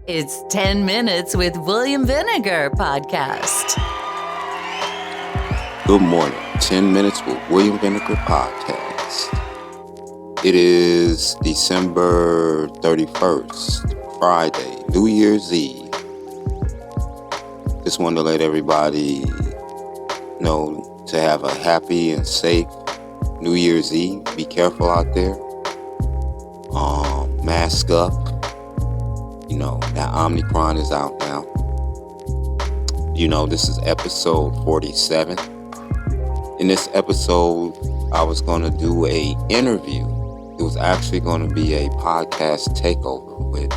It's 10 Minutes with William Vinegar podcast. Good morning. 10 Minutes with William Vinegar podcast. It is December 31st, Friday, New Year's Eve. Just wanted to let everybody know to have a happy and safe New Year's Eve. Be careful out there. Mask up. You know, that Omicron is out now. You know, this is episode 47. In this episode, I was going to do a interview. It was actually going to be a podcast takeover with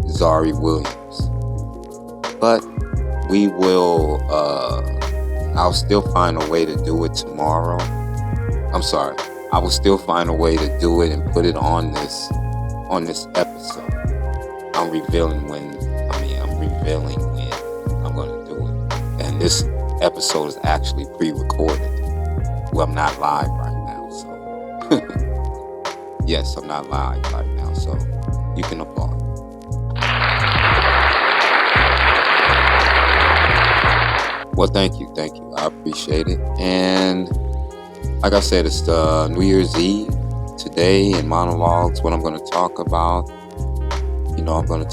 Zari Williams. But we will, I'll still find a way to do it tomorrow. I will still find a way to do it and put it on this episode. I'm revealing when I'm going to do it. And this episode is actually pre-recorded. Well, I'm not live right now, so. Yes, I'm not live right now, so you can applaud. Well, thank you. I appreciate it. And like I said, it's the New Year's Eve. Today in monologues, what I'm going to talk about, I'm going to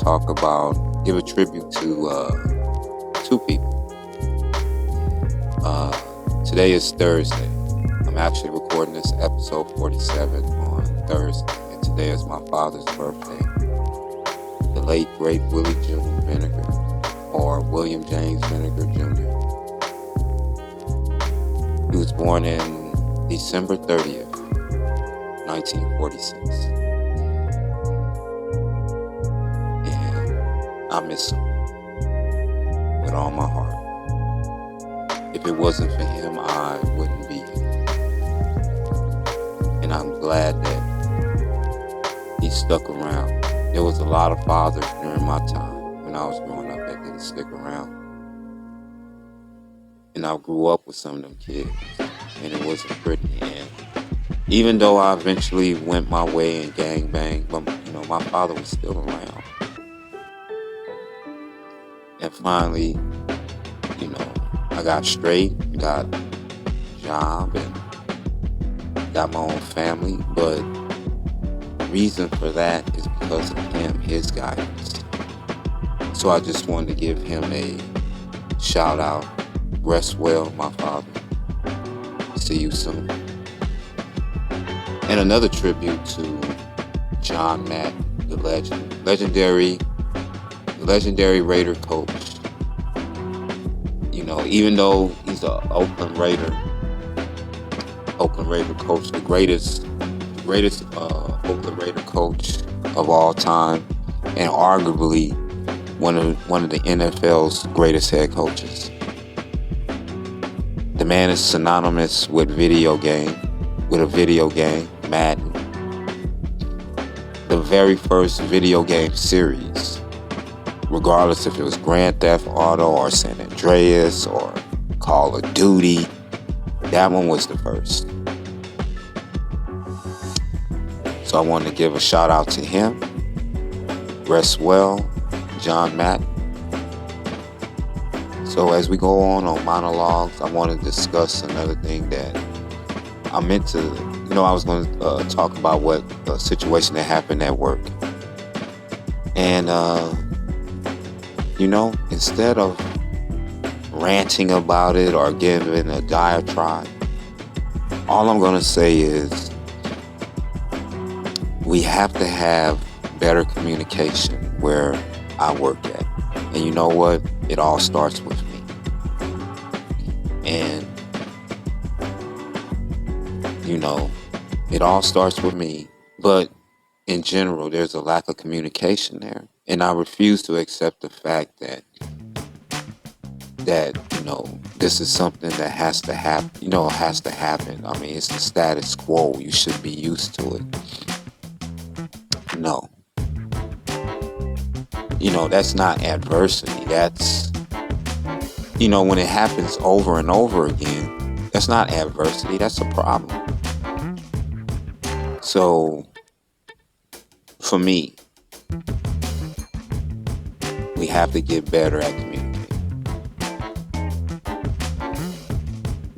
give a tribute to two people. Today is Thursday. I'm actually recording this episode 47 on Thursday, and today is my father's birthday. The late, great Willie Jr. Vinegar, or William James Vinegar Jr. He was born in December 30th, 1946. I miss him with all my heart. If it wasn't for him, I wouldn't be here. And I'm glad that he stuck around. There was a lot of fathers during my time when I was growing up that didn't stick around. And I grew up with some of them kids, and it wasn't pretty. And even though I eventually went my way and gangbanged, but my father was still around. And finally, I got straight, got a job, and got my own family. But the reason for that is because of him, his guidance. So I just wanted to give him a shout out. Rest well, my father. See you soon. And another tribute to John Madden, the legendary Raider coach. Even though he's an Oakland Raider coach, the greatest Oakland Raider coach of all time, and arguably one of the NFL's greatest head coaches. The man is synonymous with a video game, Madden. The very first video game series, regardless if it was Grand Theft Auto or San Andreas or Call of Duty, that one was the first. So I wanted to give a shout out to him. Rest well, John Madden. So as we go on monologues, I want to discuss another thing that I meant to, I was going to talk about what a situation that happened at work. And, instead of ranting about it or giving a diatribe, all I'm going to say is we have to have better communication where I work at. And you know what? It all starts with me. And, it all starts with me. But in general, there's a lack of communication there. And I refuse to accept the fact that this is something that has to happen. Has to happen. I mean, it's the status quo. You should be used to it. No. That's not adversity. That's, when it happens over and over again, that's not adversity. That's a problem. So, for me, We have to get better at communicating.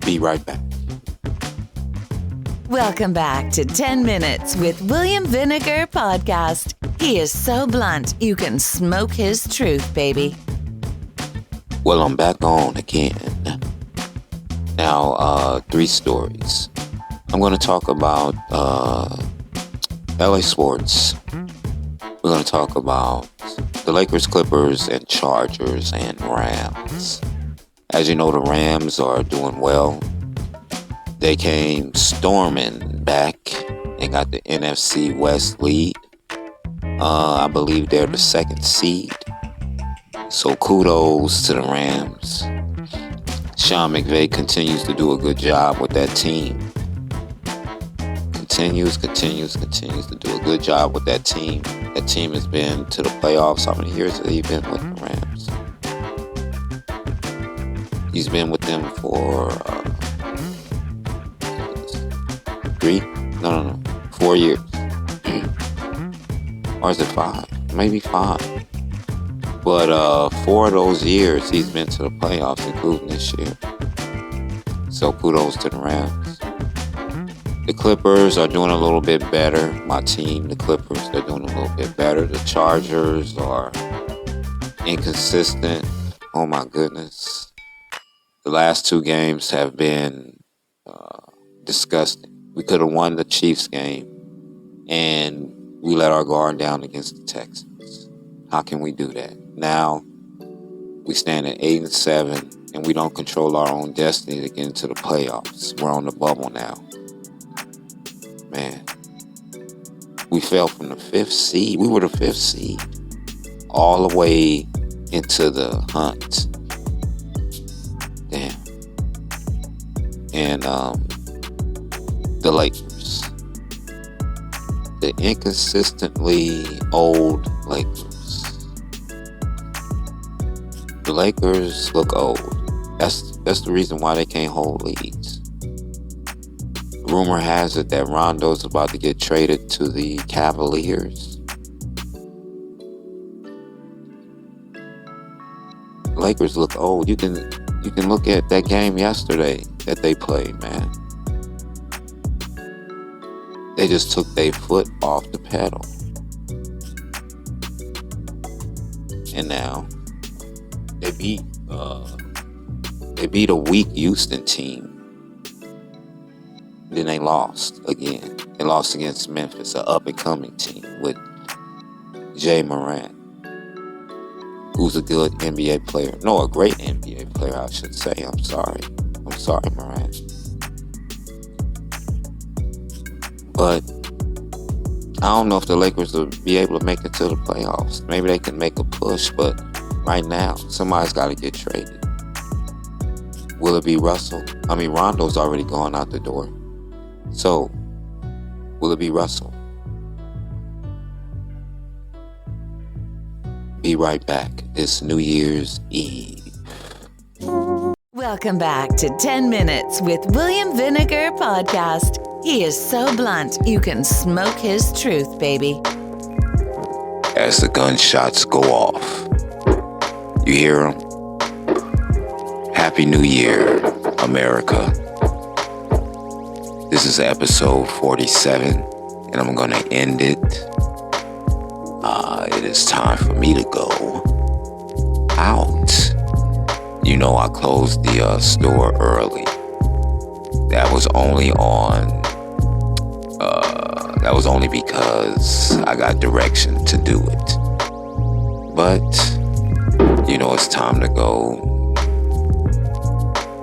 Be right back. Welcome back to 10 Minutes with William Vinegar podcast. He is so blunt, you can smoke his truth, baby. Well, I'm back on again. Now, 3 stories. I'm going to talk about LA sports. We're going to talk about the Lakers, Clippers, and Chargers and Rams. As you know, the Rams are doing well. They came storming back and got the NFC West lead. I believe they're the 2nd seed. So kudos to the Rams. Sean McVay continues to do a good job with that team. Continues to do a good job with that team. That team has been to the playoffs. How many years has he been with the Rams? He's been with them for 4 years. Or is it 5? Maybe 5. But 4 of those years he's been to the playoffs, including this year. So kudos to the Rams. The Clippers are doing a little bit better. My team, the Clippers, they're doing a little bit better. The Chargers are inconsistent. Oh my goodness. The last 2 games have been disgusting. We could have won the Chiefs game, and we let our guard down against the Texans. How can we do that? Now, we stand at 8-7, and we don't control our own destiny to get into the playoffs. We're on the bubble now. Man, we fell from the 5th seed. We were the 5th seed all the way into the hunt. Damn. And the Lakers. The inconsistently old Lakers. The Lakers look old. That's the reason why they can't hold leads. Rumor has it that Rondo's about to get traded to the Cavaliers. The Lakers look old. You can look at that game yesterday that they played, man. They just took their foot off the pedal. And now they beat a weak Houston team. Then they lost again. They lost against Memphis, an up-and-coming team with Jay Morant, who's a good NBA player. No, a great NBA player, I should say. I'm sorry, Morant. But I don't know if the Lakers will be able to make it to the playoffs. Maybe they can make a push, but right now, somebody's got to get traded. Will it be Russell? I mean, Rondo's already gone out the door. So, will it be Russell? Be right back. It's New Year's Eve. Welcome back to 10 Minutes with William Vinegar podcast. He is so blunt, you can smoke his truth, baby. As the gunshots go off, you hear them? Happy New Year, America. This is episode 47, and I'm going to end it. It is time for me to go out. You know, I closed the store early. That was only because I got direction to do it. But, you know, it's time to go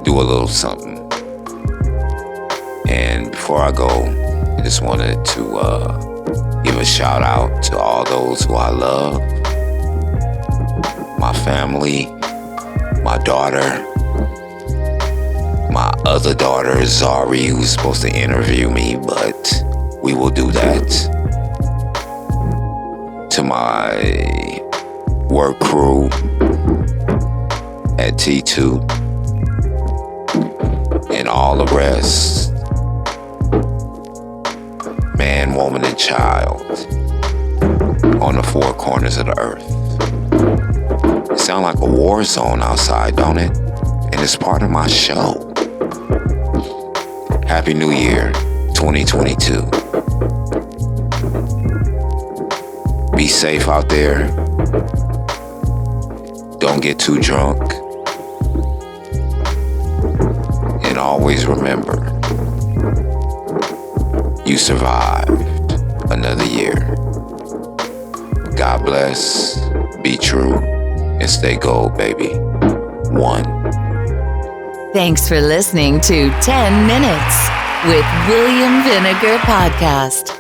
do a little something. And before I go, I just wanted to give a shout out to all those who I love. My family, my daughter, my other daughter, Zari, who's supposed to interview me, but we will do that. To my work crew at T2 and all the rest. Man, woman, and child on the 4 corners of the earth. sound like a war zone outside, don't it? And it's part of my show. Happy New Year, 2022. Be safe out there. Don't get too drunk. And always remember, you survived another year. God bless, be true, and stay gold, baby. 1. Thanks for listening to 10 Minutes with William Vinegar Podcast.